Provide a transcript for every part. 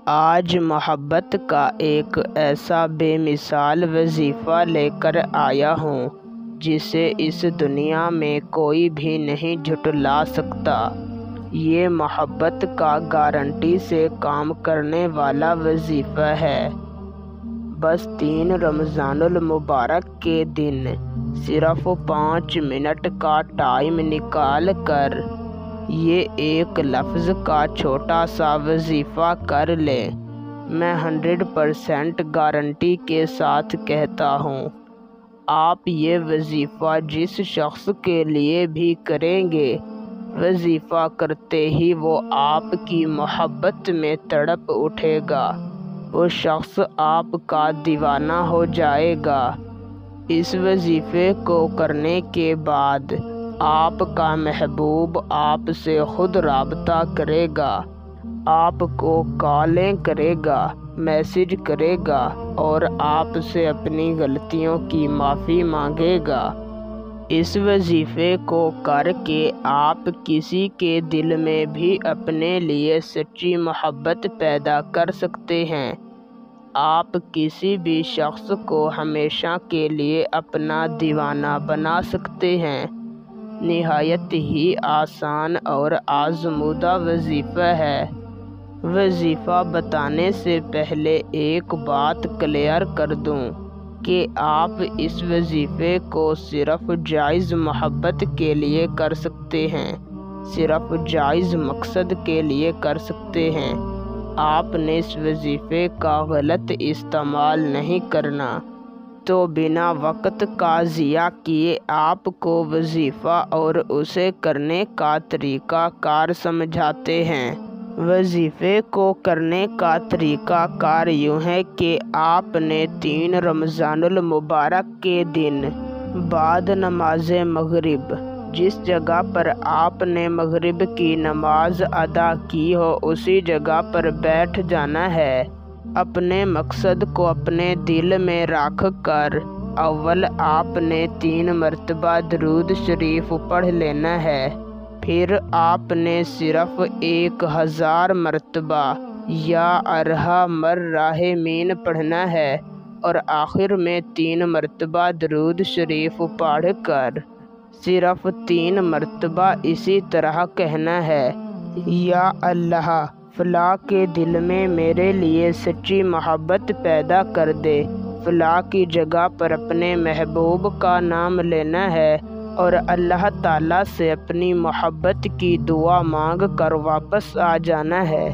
آج محبت کا ایک ایسا بے مثال وظیفہ لے کر آیا ہوں جسے اس دنیا میں کوئی بھی نہیں جھٹلا سکتا۔ یہ محبت کا گارنٹی سے کام کرنے والا وظیفہ ہے۔ بس 3 رمضان المبارک کے دن صرف 5 منٹ کا ٹائم نکال کر یہ ایک لفظ کا چھوٹا سا وظیفہ کر لیں۔ میں 100% گارنٹی کے ساتھ کہتا ہوں، آپ یہ وظیفہ جس شخص کے لیے بھی کریں گے، وظیفہ کرتے ہی وہ آپ کی محبت میں تڑپ اٹھے گا، وہ شخص آپ کا دیوانہ ہو جائے گا۔ اس وظیفے کو کرنے کے بعد آپ کا محبوب آپ سے خود رابطہ کرے گا، آپ کو کالیں کرے گا، میسج کرے گا اور آپ سے اپنی غلطیوں کی معافی مانگے گا۔ اس وظیفے کو کر کے آپ کسی کے دل میں بھی اپنے لیے سچی محبت پیدا کر سکتے ہیں۔ آپ کسی بھی شخص کو ہمیشہ کے لیے اپنا دیوانہ بنا سکتے ہیں۔ نہایت ہی آسان اور آزمودہ وظیفہ ہے۔ وظیفہ بتانے سے پہلے ایک بات کلیئر کر دوں کہ آپ اس وظیفے کو صرف جائز محبت کے لیے کر سکتے ہیں، صرف جائز مقصد کے لیے کر سکتے ہیں۔ آپ نے اس وظیفے کا غلط استعمال نہیں کرنا۔ تو بنا وقت کا ضیاع کیے آپ کو وظیفہ اور اسے کرنے کا طریقہ کار سمجھاتے ہیں۔ وظیفے کو کرنے کا طریقہ کار یوں ہے کہ آپ نے 3 رمضان المبارک کے دن بعد نماز مغرب جس جگہ پر آپ نے مغرب کی نماز ادا کی ہو اسی جگہ پر بیٹھ جانا ہے۔ اپنے مقصد کو اپنے دل میں رکھ کر اول آپ نے 3 مرتبہ درود شریف پڑھ لینا ہے، پھر آپ نے صرف 1000 مرتبہ یا ارحم الراحمین پڑھنا ہے اور آخر میں 3 مرتبہ درود شریف پڑھ کر صرف 3 مرتبہ اسی طرح کہنا ہے، یا اللہ فلاں کے دل میں میرے لیے سچی محبت پیدا کر دے۔ فلاں کی جگہ پر اپنے محبوب کا نام لینا ہے اور اللہ تعالیٰ سے اپنی محبت کی دعا مانگ کر واپس آ جانا ہے۔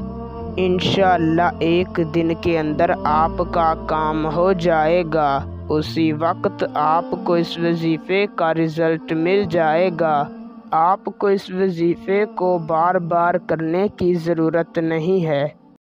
انشاءاللہ 1 دن کے اندر آپ کا کام ہو جائے گا۔ اسی وقت آپ کو اس وظیفے کا رزلٹ مل جائے گا۔ آپ کو اس وظیفے کو بار بار کرنے کی ضرورت نہیں ہے۔